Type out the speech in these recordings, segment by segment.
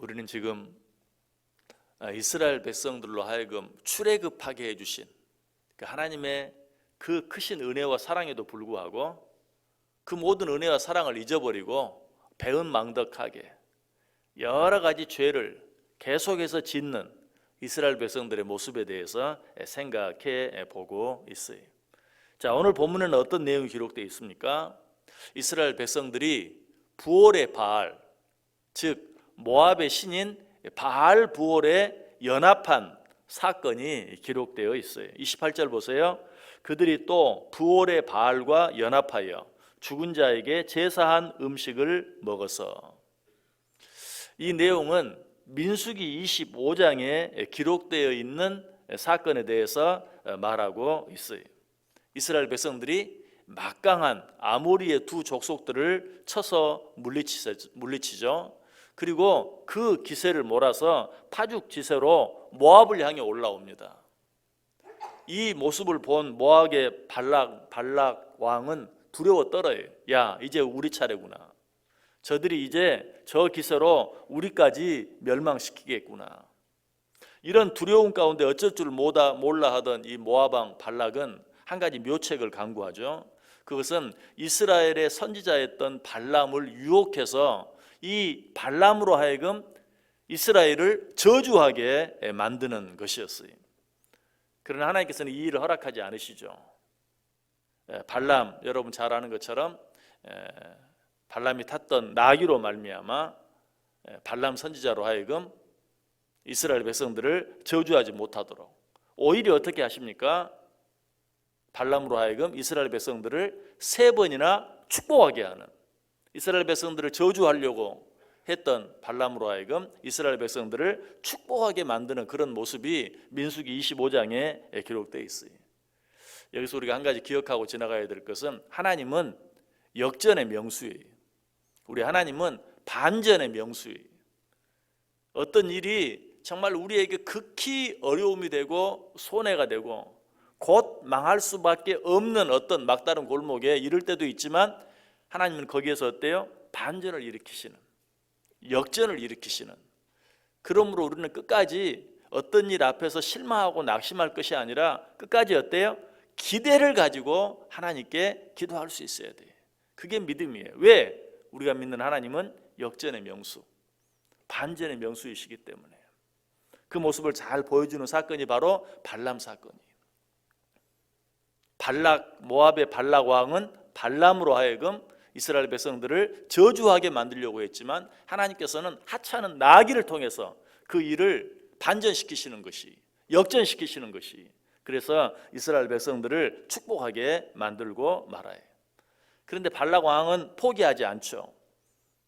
우리는 지금 이스라엘 백성들로 하여금 출애굽하게 해주신 하나님의 그 크신 은혜와 사랑에도 불구하고 그 모든 은혜와 사랑을 잊어버리고 배은망덕하게 여러 가지 죄를 계속해서 짓는 이스라엘 백성들의 모습에 대해서 생각해 보고 있어요. 자, 오늘 본문에는 어떤 내용이 기록되어 있습니까? 이스라엘 백성들이 부올의 바알, 즉 모압의 신인 바알 부올에 연합한 사건이 기록되어 있어요. 28절 보세요. 그들이 또 부올의 바알과 연합하여 죽은 자에게 제사한 음식을 먹어서. 이 내용은 민수기 25장에 기록되어 있는 사건에 대해서 말하고 있어요. 이스라엘 백성들이 막강한 아모리의 두 족속들을 쳐서 물리치죠. 그리고 그 기세를 몰아서 파죽지세로 모압을 향해 올라옵니다. 이 모습을 본 모압의 발락 왕은 두려워 떨어요. 야, 이제 우리 차례구나. 저들이 이제 저 기세로 우리까지 멸망시키겠구나. 이런 두려움 가운데 어쩔 줄 몰라 하던 이 모압 왕 발락은 한 가지 묘책을 강구하죠. 그것은 이스라엘의 선지자였던 발람을 유혹해서 이 발람으로 하여금 이스라엘을 저주하게 만드는 것이었어요. 그러나 하나님께서는 이 일을 허락하지 않으시죠. 발람, 여러분 잘 아는 것처럼 발람이 탔던 나귀로 말미암아 발람 선지자로 하여금 이스라엘 백성들을 저주하지 못하도록 오히려 어떻게 하십니까? 발람으로 하여금 이스라엘 백성들을 3번이나 축복하게 하는, 이스라엘 백성들을 저주하려고 했던 발람으로 하여금 이스라엘 백성들을 축복하게 만드는 그런 모습이 민수기 25장에 기록되어 있어요. 여기서 우리가 한 가지 기억하고 지나가야 될 것은 하나님은 역전의 명수예요. 우리 하나님은 반전의 명수예요. 어떤 일이 정말 우리에게 극히 어려움이 되고 손해가 되고 곧 망할 수밖에 없는 어떤 막다른 골목에 이를 때도 있지만 하나님은 거기에서 어때요? 반전을 일으키시는, 역전을 일으키시는. 그러므로 우리는 끝까지 어떤 일 앞에서 실망하고 낙심할 것이 아니라 끝까지 어때요? 기대를 가지고 하나님께 기도할 수 있어야 돼요. 그게 믿음이에요. 왜? 우리가 믿는 하나님은 역전의 명수, 반전의 명수이시기 때문에. 그 모습을 잘 보여주는 사건이 바로 발람 사건이에요. 모압의 발락 왕은 발람으로 하여금 이스라엘 백성들을 저주하게 만들려고 했지만 하나님께서는 하찮은 나귀를 통해서 그 일을 반전시키시는 것이, 역전시키시는 것이, 그래서 이스라엘 백성들을 축복하게 만들고 말아요. 그런데 발락 왕은 포기하지 않죠.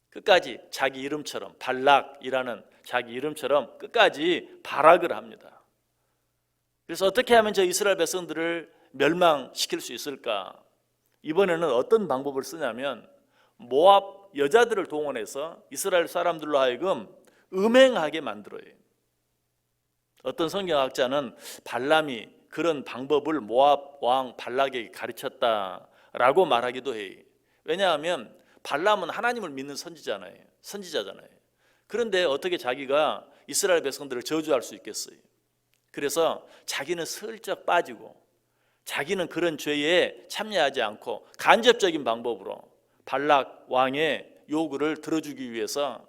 끝까지 자기 이름처럼, 발락이라는 자기 이름처럼 끝까지 발악을 합니다. 그래서 어떻게 하면 저 이스라엘 백성들을 멸망시킬 수 있을까? 이번에는 어떤 방법을 쓰냐면 모압 여자들을 동원해서 이스라엘 사람들로 하여금 음행하게 만들어요. 어떤 성경학자는 발람이 그런 방법을 모압 왕 발락에게 가르쳤다라고 말하기도 해요. 왜냐하면 발람은 하나님을 믿는 선지자잖아요. 그런데 어떻게 자기가 이스라엘 백성들을 저주할 수 있겠어요? 그래서 자기는 슬쩍 빠지고 자기는 그런 죄에 참여하지 않고 간접적인 방법으로 발락 왕의 요구를 들어주기 위해서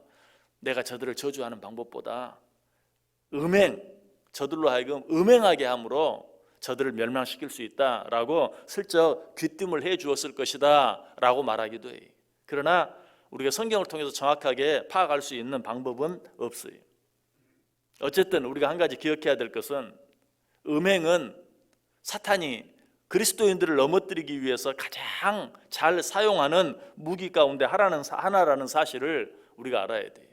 내가 저들을 저주하는 방법보다 저들로 하여금 음행하게 함으로 저들을 멸망시킬 수 있다라고 슬쩍 귀띔을 해 주었을 것이다 라고 말하기도 해요. 그러나 우리가 성경을 통해서 정확하게 파악할 수 있는 방법은 없어요. 어쨌든 우리가 한 가지 기억해야 될 것은 음행은 사탄이 그리스도인들을 넘어뜨리기 위해서 가장 잘 사용하는 무기 가운데 하나라는 사실을 우리가 알아야 돼요.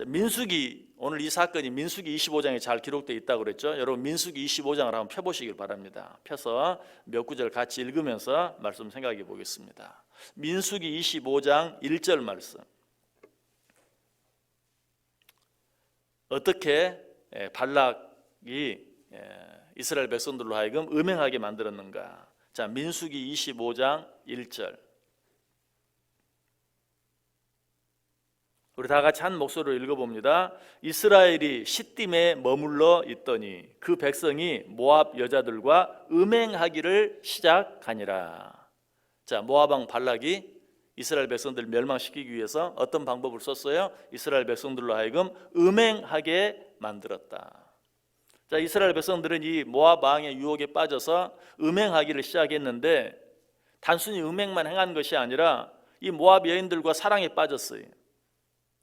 민수기, 오늘 이 사건이 민수기 25장에 잘 기록되어 있다고 그랬죠. 여러분 민수기 25장을 한번 펴보시길 바랍니다. 펴서 몇 구절 같이 읽으면서 말씀 생각해 보겠습니다. 민수기 25장 1절 말씀. 어떻게 발락이 이스라엘 백성들로 하여금 음행하게 만들었는가? 자, 민수기 25장 1절. 우리 다 같이 한 목소리로 읽어봅니다. 이스라엘이 시딤에 머물러 있더니 그 백성이 모압 여자들과 음행하기를 시작하니라. 자, 모압 왕 발락이 이스라엘 백성들을 멸망시키기 위해서 어떤 방법을 썼어요? 이스라엘 백성들로 하여금 음행하게 만들었다. 자, 이스라엘 백성들은 이 모압 왕의 유혹에 빠져서 음행하기를 시작했는데 단순히 음행만 행한 것이 아니라 이 모압 여인들과 사랑에 빠졌어요.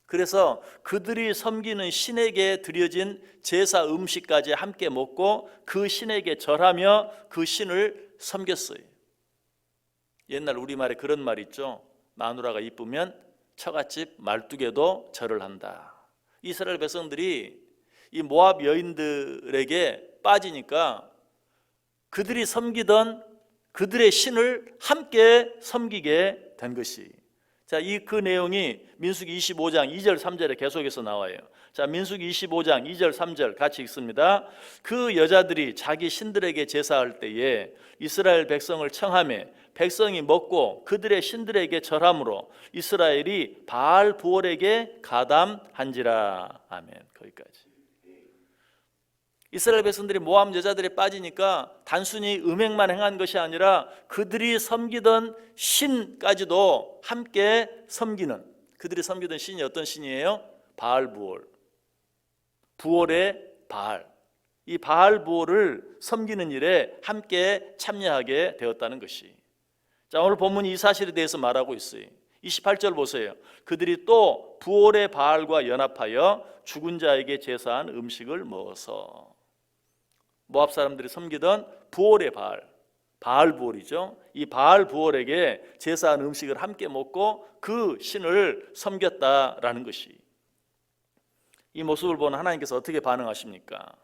그래서 그들이 섬기는 신에게 드려진 제사 음식까지 함께 먹고 그 신에게 절하며 그 신을 섬겼어요. 옛날 우리말에 그런 말 있죠. 마누라가 이쁘면 처갓집 말뚝에도 절을 한다. 이스라엘 백성들이 이 모압 여인들에게 빠지니까 그들이 섬기던 그들의 신을 함께 섬기게 된 것이. 자, 그 내용이 민수기 25장 2절 3절에 계속해서 나와요. 자, 민수기 25장 2절 3절 같이 읽습니다. 그 여자들이 자기 신들에게 제사할 때에 이스라엘 백성을 청하며 백성이 먹고 그들의 신들에게 절함으로 이스라엘이 바알 부올에게 가담한지라. 아멘. 거기까지. 이스라엘 백성들이 모압 여자들에 빠지니까 단순히 음행만 행한 것이 아니라 그들이 섬기던 신까지도 함께 섬기는, 그들이 섬기던 신이 어떤 신이에요? 바알 부올, 부올의 바알. 이 바알 부올을 섬기는 일에 함께 참여하게 되었다는 것이. 자, 오늘 본문이 이 사실에 대해서 말하고 있어요. 28절 보세요. 그들이 또 부올의 바알과 연합하여 죽은 자에게 제사한 음식을 먹어서. 모압 사람들이 섬기던 부올의 바알, 바알 부올이죠. 이 바알 부올에게 제사한 음식을 함께 먹고 그 신을 섬겼다라는 것이. 이 모습을 보는 하나님께서 어떻게 반응하십니까?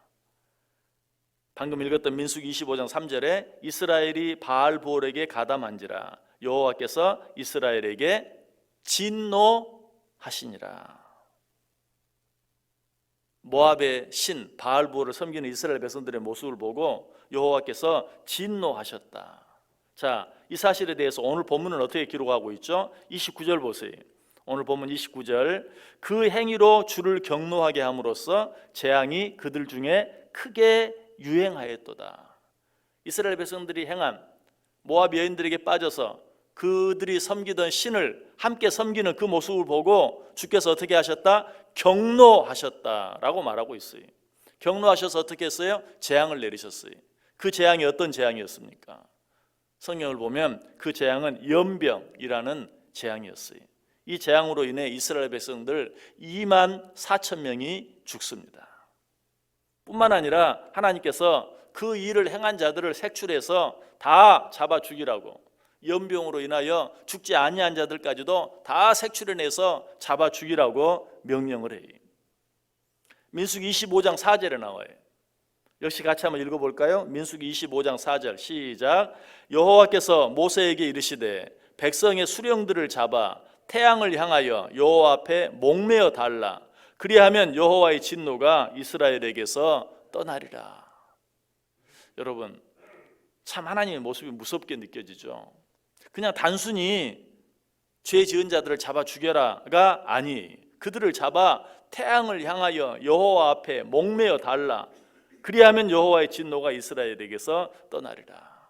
방금 읽었던 민수기 25장 3절에 이스라엘이 바알 부올에게 가담한지라 여호와께서 이스라엘에게 진노하시니라. 모압의 신 바알 부올을 섬기는 이스라엘 백성들의 모습을 보고 여호와께서 진노하셨다. 자, 이 사실에 대해서 오늘 본문은 어떻게 기록하고 있죠? 29절 보세요. 오늘 본문 29절. 그 행위로 주를 경노하게 함으로써 재앙이 그들 중에 크게 유행하였도다. 이스라엘 백성들이 행한 모압 여인들에게 빠져서 그들이 섬기던 신을 함께 섬기는 그 모습을 보고 주께서 어떻게 하셨다? 경노하셨다라고 말하고 있어요. 경노하셔서 어떻게 했어요? 재앙을 내리셨어요. 그 재앙이 어떤 재앙이었습니까? 성경을 보면 그 재앙은 연병이라는 재앙이었어요. 이 재앙으로 인해 이스라엘 백성들 2만 4천 명이 죽습니다. 뿐만 아니라 하나님께서 그 일을 행한 자들을 색출해서 다 잡아 죽이라고, 연병으로 인하여 죽지 아니한 자들까지도 다 색출해내서 잡아 죽이라고 명령을 해요. 민수기 25장 4절에 나와요. 역시 같이 한번 읽어볼까요? 민수기 25장 4절 시작. 여호와께서 모세에게 이르시되 백성의 수령들을 잡아 태양을 향하여 여호와 앞에 목매어 달라. 그리하면 여호와의 진노가 이스라엘에게서 떠나리라. 여러분, 참 하나님의 모습이 무섭게 느껴지죠. 그냥 단순히 죄 지은 자들을 잡아 죽여라가 아니, 그들을 잡아 태양을 향하여 여호와 앞에 목매어 달라. 그리하면 여호와의 진노가 이스라엘에게서 떠나리라.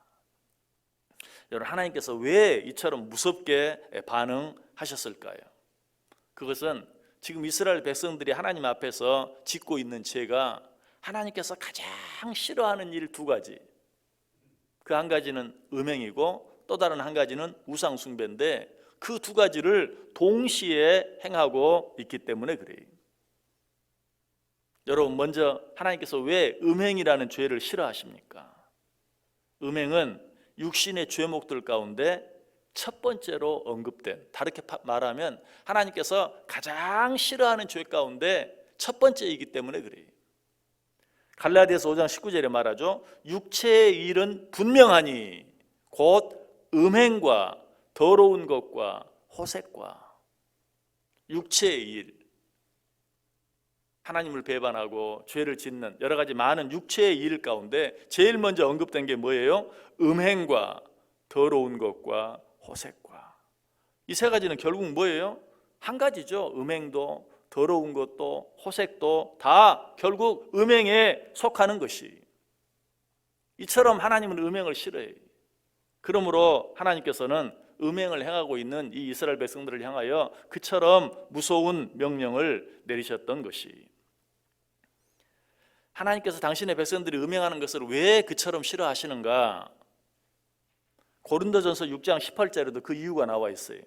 여러분, 하나님께서 왜 이처럼 무섭게 반응하셨을까요? 그것은 지금 이스라엘 백성들이 하나님 앞에서 짓고 있는 죄가 하나님께서 가장 싫어하는 일 두 가지. 그 한 가지는 음행이고 또 다른 한 가지는 우상 숭배인데 그 두 가지를 동시에 행하고 있기 때문에 그래요. 여러분, 먼저 하나님께서 왜 음행이라는 죄를 싫어하십니까? 음행은 육신의 죄목들 가운데 첫 번째로 언급된, 다르게 말하면 하나님께서 가장 싫어하는 죄 가운데 첫 번째이기 때문에 그래요. 갈라디아서 5장 19절에 말하죠. 육체의 일은 분명하니 곧 음행과 더러운 것과 호색과. 육체의 일, 하나님을 배반하고 죄를 짓는 여러 가지 많은 육체의 일 가운데 제일 먼저 언급된 게 뭐예요? 음행과 더러운 것과 호색과. 이 세 가지는 결국 뭐예요? 한 가지죠. 음행도, 더러운 것도, 호색도 다 결국 음행에 속하는 것이. 이처럼 하나님은 음행을 싫어해요. 그러므로 하나님께서는 음행을 행하고 있는 이 이스라엘 백성들을 향하여 그처럼 무서운 명령을 내리셨던 것이. 하나님께서 당신의 백성들이 음행하는 것을 왜 그처럼 싫어하시는가? 고린도전서 6장 18절에도 그 이유가 나와 있어요.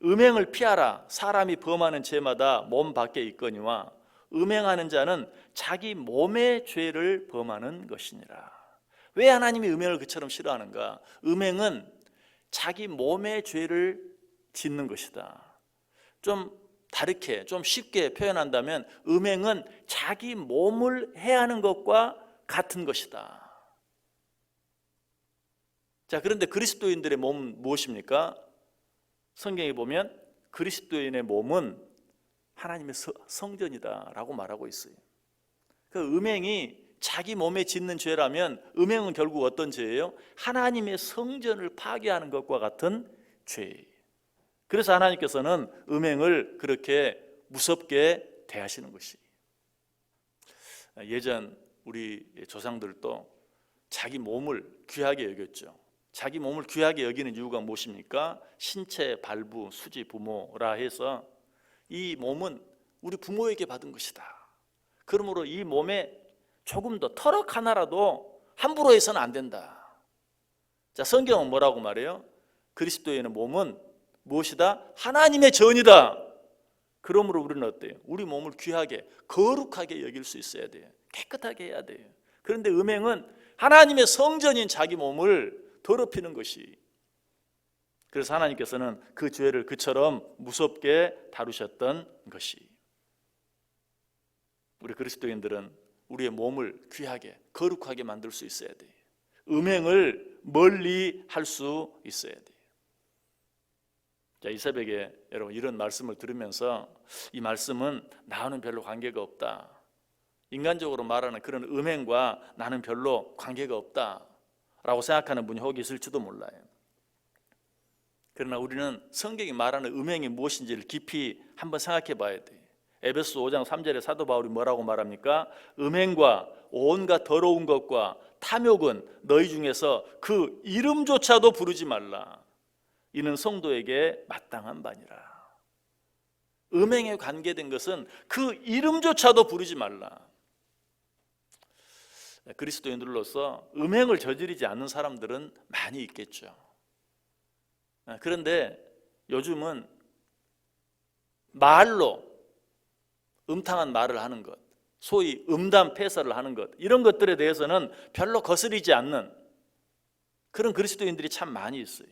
음행을 피하라. 사람이 범하는 죄마다 몸 밖에 있거니와 음행하는 자는 자기 몸의 죄를 범하는 것이니라. 왜 하나님이 음행을 그처럼 싫어하는가? 음행은 자기 몸의 죄를 짓는 것이다. 좀 다르게, 좀 쉽게 표현한다면 음행은 자기 몸을 해하는 것과 같은 것이다. 자, 그런데 그리스도인들의 몸은 무엇입니까? 성경에 보면 그리스도인의 몸은 하나님의 성전이다라고 말하고 있어요. 그 음행이 자기 몸에 짓는 죄라면 음행은 결국 어떤 죄예요? 하나님의 성전을 파괴하는 것과 같은 죄예요. 그래서 하나님께서는 음행을 그렇게 무섭게 대하시는 것이. 예전 우리 조상들도 자기 몸을 귀하게 여겼죠. 자기 몸을 귀하게 여기는 이유가 무엇입니까? 신체, 발부, 수지, 부모라 해서 이 몸은 우리 부모에게 받은 것이다. 그러므로 이 몸에 조금 더 터럭 하나라도 함부로 해서는 안 된다. 자, 성경은 뭐라고 말해요? 그리스도인의 몸은 무엇이다? 하나님의 전이다. 그러므로 우리는 어때요? 우리 몸을 귀하게, 거룩하게 여길 수 있어야 돼요. 깨끗하게 해야 돼요. 그런데 음행은 하나님의 성전인 자기 몸을 더럽히는 것이. 그래서 하나님께서는 그 죄를 그처럼 무섭게 다루셨던 것이. 우리 그리스도인들은 우리의 몸을 귀하게, 거룩하게 만들 수 있어야 돼요. 음행을 멀리 할 수 있어야 돼요. 자, 이 새벽에 여러분 이런 말씀을 들으면서 이 말씀은 나와는 별로 관계가 없다. 인간적으로 말하는 그런 음행과 나는 별로 관계가 없다 라고 생각하는 분이 혹 있을지도 몰라요. 그러나 우리는 성경이 말하는 음행이 무엇인지를 깊이 한번 생각해 봐야 돼요. 에베소 5장 3절에 사도 바울이 뭐라고 말합니까? 음행과 온갖 더러운 것과 탐욕은 너희 중에서 그 이름조차도 부르지 말라. 이는 성도에게 마땅한 바니라. 음행에 관계된 것은 그 이름조차도 부르지 말라. 그리스도인들로서 음행을 저지르지 않는 사람들은 많이 있겠죠. 그런데 요즘은 말로 음탕한 말을 하는 것, 소위 음담 패설을 하는 것, 이런 것들에 대해서는 별로 거스리지 않는 그런 그리스도인들이 참 많이 있어요.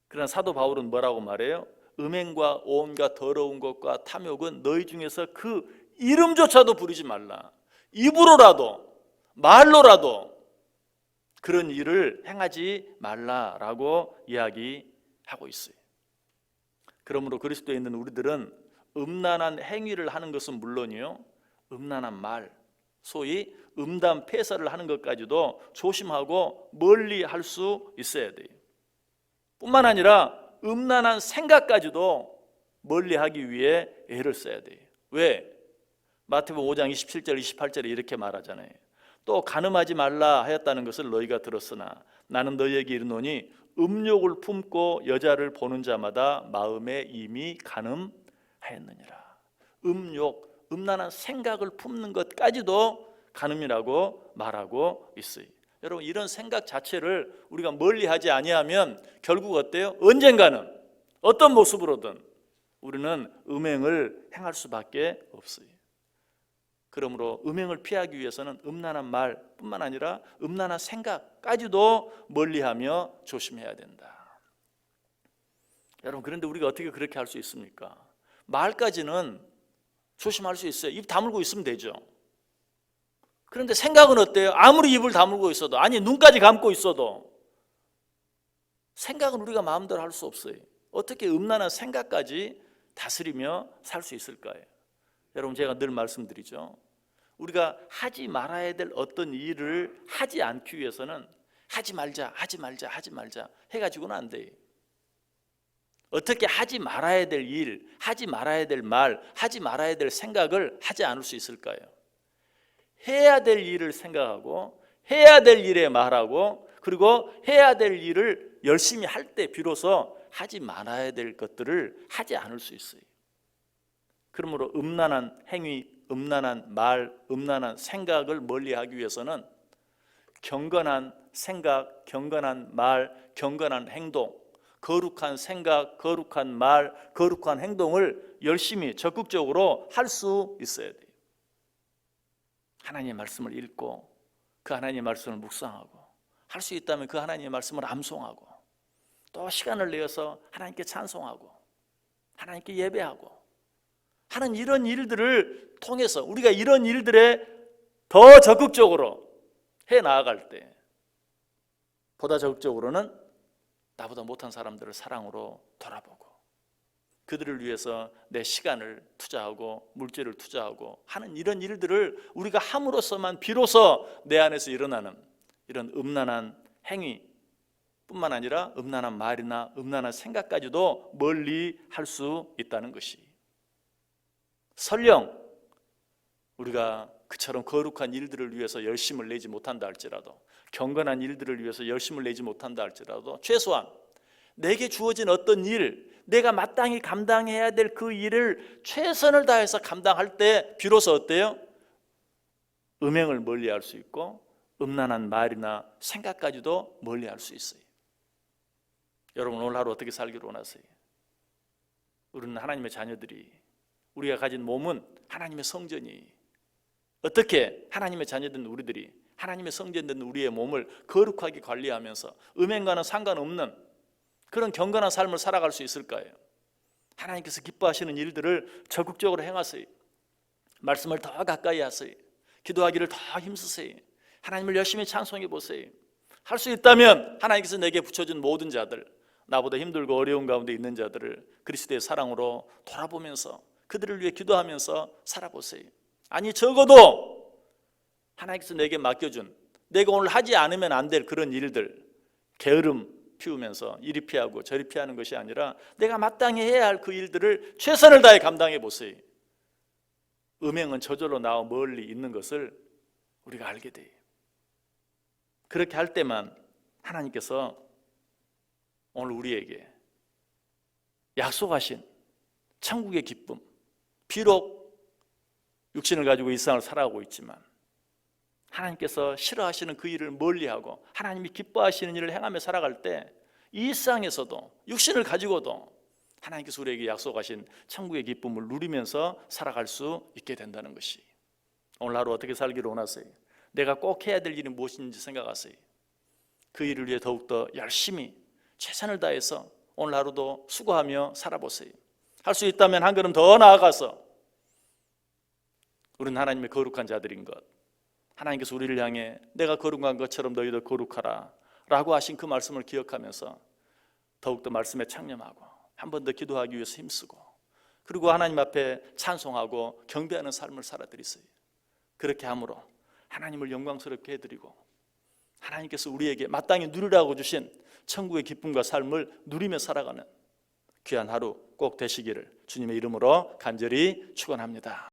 그러나 사도 바울은 뭐라고 말해요? 음행과 온갖 더러운 것과 탐욕은 너희 중에서 그 이름조차도 부르지 말라. 입으로라도 말로라도 그런 일을 행하지 말라라고 이야기하고 있어요. 그러므로 그리스도에 있는 우리들은 음란한 행위를 하는 것은 물론이요, 음란한 말, 소위 음담 패설을 하는 것까지도 조심하고 멀리 할 수 있어야 돼요. 뿐만 아니라 음란한 생각까지도 멀리하기 위해 애를 써야 돼요. 왜? 마태복음 5장 27절 28절에 이렇게 말하잖아요. 또 간음하지 말라 하였다는 것을 너희가 들었으나 나는 너희에게 이르노니 음욕을 품고 여자를 보는 자마다 마음에 이미 간음하였느니라. 음욕, 음란한 생각을 품는 것까지도 간음이라고 말하고 있어요. 여러분, 이런 생각 자체를 우리가 멀리하지 아니하면 결국 어때요? 언젠가는 어떤 모습으로든 우리는 음행을 행할 수밖에 없어요. 그러므로 음행을 피하기 위해서는 음란한 말뿐만 아니라 음란한 생각까지도 멀리하며 조심해야 된다. 여러분, 그런데 우리가 어떻게 그렇게 할 수 있습니까? 말까지는 조심할 수 있어요. 입 다물고 있으면 되죠. 그런데 생각은 어때요? 아무리 입을 다물고 있어도, 아니 눈까지 감고 있어도 생각은 우리가 마음대로 할 수 없어요. 어떻게 음란한 생각까지 다스리며 살 수 있을까요? 여러분, 제가 늘 말씀드리죠. 우리가 하지 말아야 될 어떤 일을 하지 않기 위해서는 하지 말자 해가지고는 안 돼요. 어떻게 하지 말아야 될 일, 하지 말아야 될 말, 하지 말아야 될 생각을 하지 않을 수 있을까요? 해야 될 일을 생각하고 해야 될 일에 말하고 그리고 해야 될 일을 열심히 할 때 비로소 하지 말아야 될 것들을 하지 않을 수 있어요. 그러므로 음란한 행위, 음란한 말, 음란한 생각을 멀리하기 위해서는 경건한 생각, 경건한 말, 경건한 행동, 거룩한 생각, 거룩한 말, 거룩한 행동을 열심히 적극적으로 할 수 있어야 돼요. 하나님의 말씀을 읽고 그 하나님의 말씀을 묵상하고 할 수 있다면 그 하나님의 말씀을 암송하고 또 시간을 내어서 하나님께 찬송하고 하나님께 예배하고 하는 이런 일들을 통해서 우리가 이런 일들에 더 적극적으로 해 나아갈 때 보다 적극적으로는 나보다 못한 사람들을 사랑으로 돌아보고 그들을 위해서 내 시간을 투자하고 물질을 투자하고 하는 이런 일들을 우리가 함으로써만 비로소 내 안에서 일어나는 이런 음란한 행위 뿐만 아니라 음란한 말이나 음란한 생각까지도 멀리 할 수 있다는 것이, 설령 우리가 그처럼 거룩한 일들을 위해서 열심을 내지 못한다 할지라도, 경건한 일들을 위해서 열심을 내지 못한다 할지라도 최소한 내게 주어진 어떤 일, 내가 마땅히 감당해야 될 그 일을 최선을 다해서 감당할 때 비로소 어때요? 음행을 멀리할 수 있고 음란한 말이나 생각까지도 멀리할 수 있어요. 여러분 오늘 하루 어떻게 살기를 원하세요? 우리는 하나님의 자녀들이, 우리가 가진 몸은 하나님의 성전이, 어떻게 하나님의 자녀된 우리들이 하나님의 성전된 우리의 몸을 거룩하게 관리하면서 음행과는 상관없는 그런 경건한 삶을 살아갈 수 있을까요? 하나님께서 기뻐하시는 일들을 적극적으로 행하세요. 말씀을 더 가까이 하세요. 기도하기를 더 힘쓰세요. 하나님을 열심히 찬송해 보세요. 할 수 있다면 하나님께서 내게 붙여준 모든 자들, 나보다 힘들고 어려운 가운데 있는 자들을 그리스도의 사랑으로 돌아보면서 그들을 위해 기도하면서 살아보세요. 아니 적어도 하나님께서 내게 맡겨준, 내가 오늘 하지 않으면 안 될 그런 일들, 게으름 피우면서 이리 피하고 저리 피하는 것이 아니라 내가 마땅히 해야 할 그 일들을 최선을 다해 감당해 보세요. 음행은 저절로 나와 멀리 있는 것을 우리가 알게 돼요. 그렇게 할 때만 하나님께서 오늘 우리에게 약속하신 천국의 기쁨, 비록 육신을 가지고 이 세상을 살아가고 있지만 하나님께서 싫어하시는 그 일을 멀리하고 하나님이 기뻐하시는 일을 행하며 살아갈 때 이 세상에서도 육신을 가지고도 하나님께서 우리에게 약속하신 천국의 기쁨을 누리면서 살아갈 수 있게 된다는 것이, 오늘 하루 어떻게 살기를 원하세요? 내가 꼭 해야 될 일이 무엇인지 생각하세요. 그 일을 위해 더욱더 열심히 최선을 다해서 오늘 하루도 수고하며 살아보세요. 할 수 있다면 한 걸음 더 나아가서 우리는 하나님의 거룩한 자들인 것, 하나님께서 우리를 향해 내가 거룩한 것처럼 너희도 거룩하라 라고 하신 그 말씀을 기억하면서 더욱더 말씀에 창념하고 한 번 더 기도하기 위해서 힘쓰고 그리고 하나님 앞에 찬송하고 경배하는 삶을 살아드리세요. 그렇게 함으로 하나님을 영광스럽게 해드리고 하나님께서 우리에게 마땅히 누리라고 주신 천국의 기쁨과 삶을 누리며 살아가는 귀한 하루 꼭 되시기를 주님의 이름으로 간절히 축원합니다.